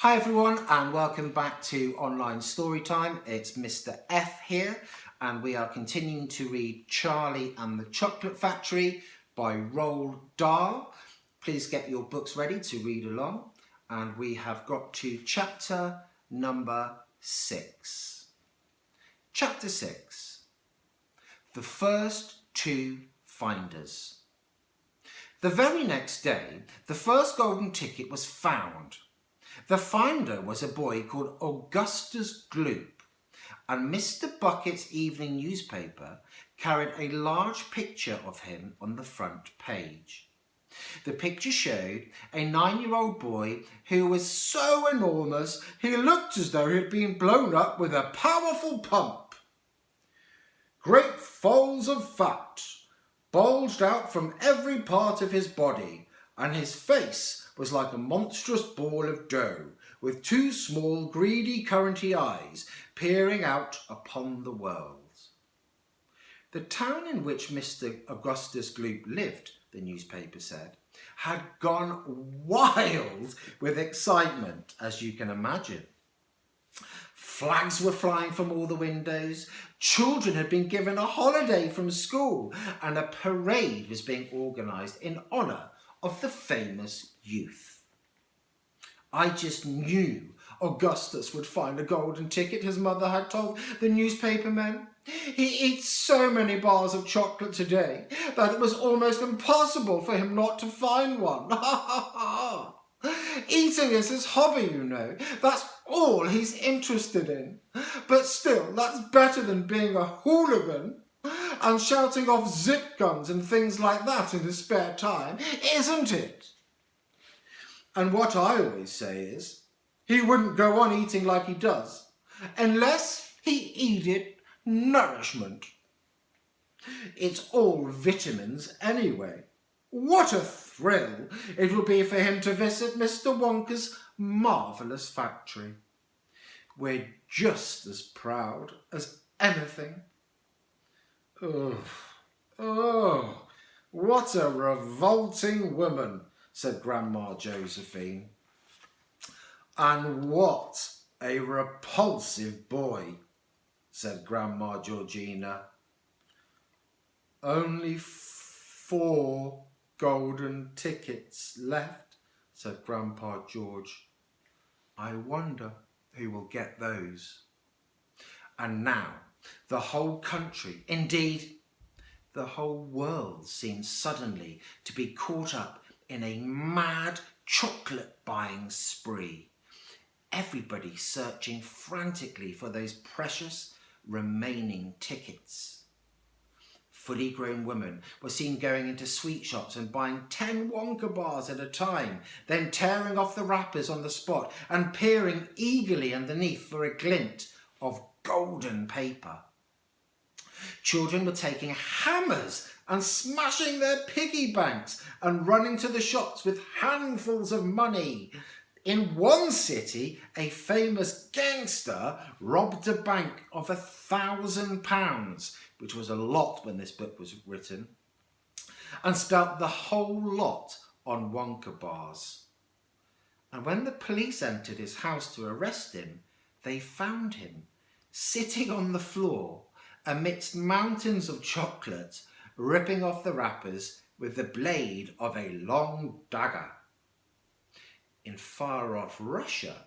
Hi everyone and welcome back to Online Storytime. It's Mr. F here and we are continuing to read Charlie and the Chocolate Factory by Roald Dahl. Please get your books ready to read along and we have got to chapter number 6. Chapter 6. The First Two Finders. The very next day, the first golden ticket was found. The finder was a boy called Augustus Gloop, and Mr. Bucket's evening newspaper carried a large picture of him on the front page. The picture showed a 9-year-old boy who was so enormous he looked as though he had been blown up with a powerful pump. Great folds of fat bulged out from every part of his body, and his face was like a monstrous ball of dough, with two small, greedy, curranty eyes peering out upon the world. The town in which Mr. Augustus Gloop lived, the newspaper said, had gone wild with excitement, as you can imagine. Flags were flying from all the windows, children had been given a holiday from school, and a parade was being organised in honour of the famous youth. I just knew Augustus would find a golden ticket, his mother had told the newspaper men. He eats so many bars of chocolate today that it was almost impossible for him not to find one. Ha ha ha! Eating is his hobby, you know. That's all he's interested in. But still, that's better than being a hooligan and shouting off zip guns and things like that in his spare time, isn't it? And what I always say is, he wouldn't go on eating like he does unless he needed nourishment. It's all vitamins anyway. What a thrill it will be for him to visit Mr. Wonka's marvellous factory. We're just as proud as anything. Oh, what a revolting woman, said Grandma Josephine. And what a repulsive boy, said Grandma Georgina. Only 4 golden tickets left, said Grandpa George. I wonder who will get those. And now the whole country, indeed the whole world, seemed suddenly to be caught up in a mad chocolate buying spree. Everybody searching frantically for those precious remaining tickets. Fully grown women were seen going into sweet shops and buying 10 Wonka bars at a time, then tearing off the wrappers on the spot and peering eagerly underneath for a glint of golden paper. Children were taking hammers and smashing their piggy banks and running to the shops with handfuls of money. In one city, a famous gangster robbed a bank of £1,000, which was a lot when this book was written, and spelt the whole lot on Wonka bars. And when the police entered his house to arrest him, they found him sitting on the floor amidst mountains of chocolate, ripping off the wrappers with the blade of a long dagger. In far-off Russia,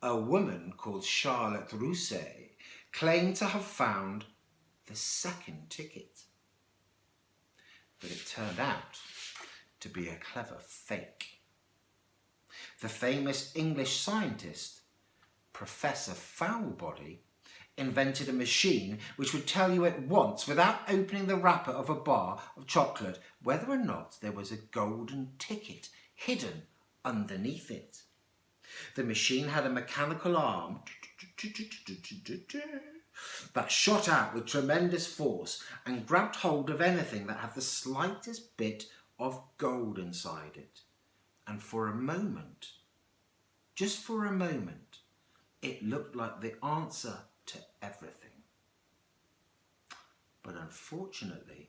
a woman called Charlotte Rousset claimed to have found the second ticket. But it turned out to be a clever fake. The famous English scientist, Professor Foulbody, invented a machine which would tell you at once, without opening the wrapper of a bar of chocolate, whether or not there was a golden ticket hidden underneath it. The machine had a mechanical arm that shot out with tremendous force and grabbed hold of anything that had the slightest bit of gold inside it. And for a moment, just for a moment, it looked like the answer to everything. But unfortunately,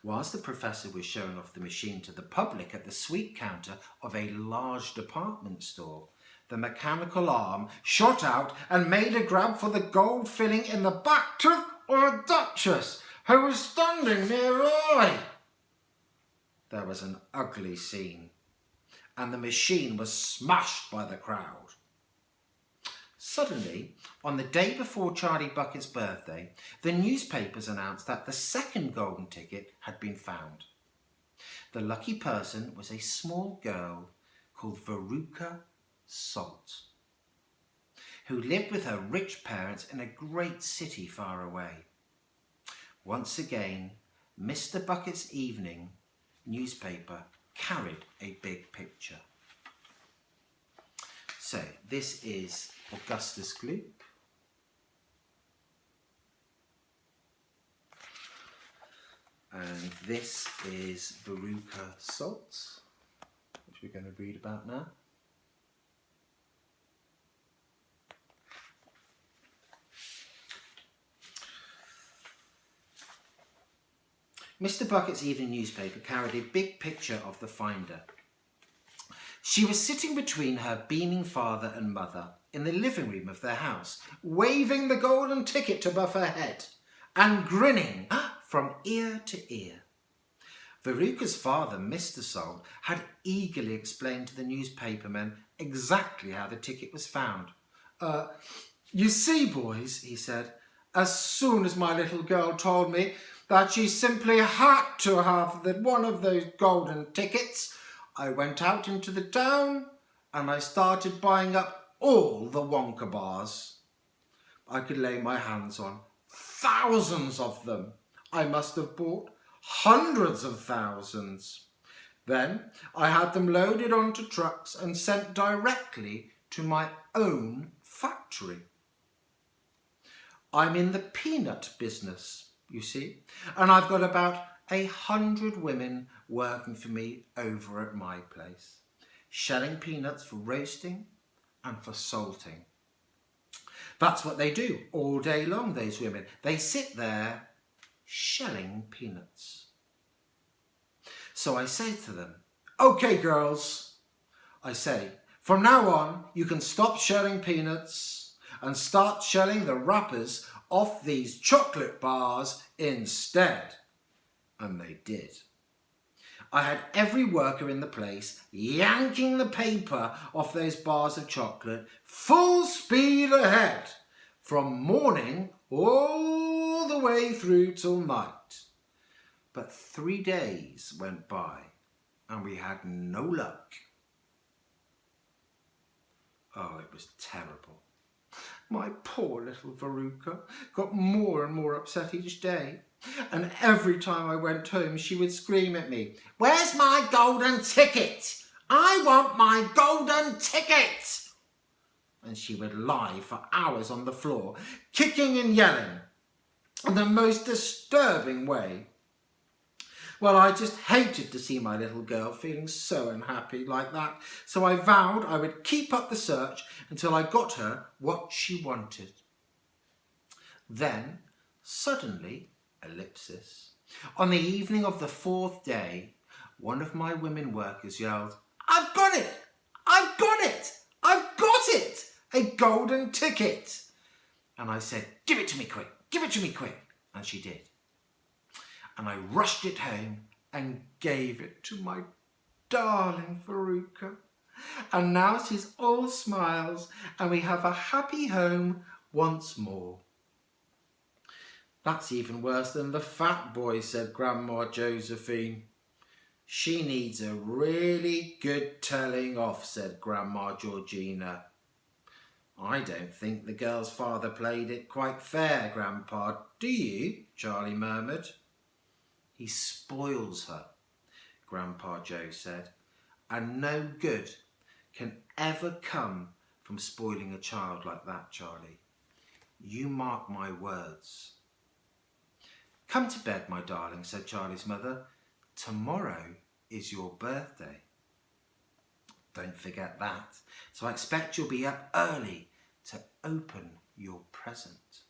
whilst the professor was showing off the machine to the public at the sweet counter of a large department store, the mechanical arm shot out and made a grab for the gold filling in the back tooth of a duchess who was standing near by. There was an ugly scene, and the machine was smashed by the crowd. Suddenly, on the day before Charlie Bucket's birthday, the newspapers announced that the second golden ticket had been found. The lucky person was a small girl called Veruca Salt, who lived with her rich parents in a great city far away. Once again, Mr. Bucket's evening newspaper carried a big picture. So this is Augustus Gloop. And this is Veruca Salt, which we're going to read about now. Mr. Bucket's evening newspaper carried a big picture of the finder. She was sitting between her beaming father and mother in the living room of their house, waving the golden ticket above her head and grinning from ear to ear. Veruca's father, Mr. Salt, had eagerly explained to the newspapermen exactly how the ticket was found. You see, boys, he said, as soon as my little girl told me that she simply had to have one of those golden tickets, I went out into the town and I started buying up all the Wonka bars. I could lay my hands on thousands of them. I must have bought hundreds of thousands. Then I had them loaded onto trucks and sent directly to my own factory. I'm in the peanut business, you see, and I've got about 100 women working for me over at my place, shelling peanuts for roasting and for salting. That's what they do all day long, those women. They sit there shelling peanuts. So I say to them, "Okay, girls," I say, "from now on you can stop shelling peanuts and start shelling the wrappers off these chocolate bars instead." And they did. I had every worker in the place yanking the paper off those bars of chocolate full speed ahead from morning all the way through till night. But 3 days went by and we had no luck. Oh, it was terrible. My poor little Veruca got more and more upset each day. And every time I went home, she would scream at me, "Where's my golden ticket? I want my golden ticket!" And she would lie for hours on the floor, kicking and yelling in the most disturbing way. Well, I just hated to see my little girl feeling so unhappy like that, so I vowed I would keep up the search until I got her what she wanted. Then, suddenly, ellipsis, on the evening of the 4th day, one of my women workers yelled, "I've got it! I've got it! I've got it! A golden ticket!" And I said, "Give it to me quick! Give it to me quick!" And she did. And I rushed it home and gave it to my darling Veruca. And now she's all smiles and we have a happy home once more. "That's even worse than the fat boy," said Grandma Josephine. "She needs a really good telling off," said Grandma Georgina. "I don't think the girl's father played it quite fair, Grandpa, do you?" Charlie murmured. "He spoils her," Grandpa Joe said, "and no good can ever come from spoiling a child like that, Charlie. You mark my words." "Come to bed, my darling," said Charlie's mother. "Tomorrow is your birthday." "Don't forget that. So I expect you'll be up early to open your present."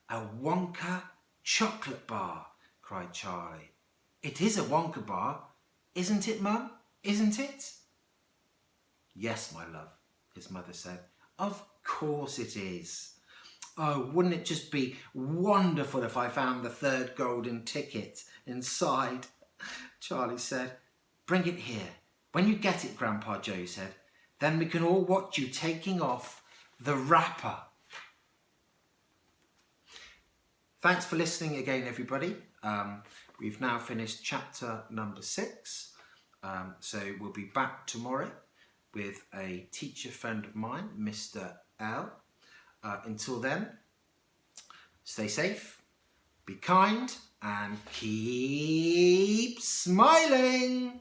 "A Wonka chocolate bar," cried Charlie. "It is a Wonka bar, isn't it, Mum? Isn't it?" "Yes, my love, his mother said. Of course it is. Oh, wouldn't it just be wonderful if I found the third golden ticket inside? Charlie said. Bring it here. When you get it, Grandpa Joe said, then we can all watch you taking off the wrapper. Thanks for listening again, everybody. We've now finished chapter number 6. So we'll be back tomorrow with a teacher friend of mine, Mr. L. Until then, stay safe, be kind, and keep smiling.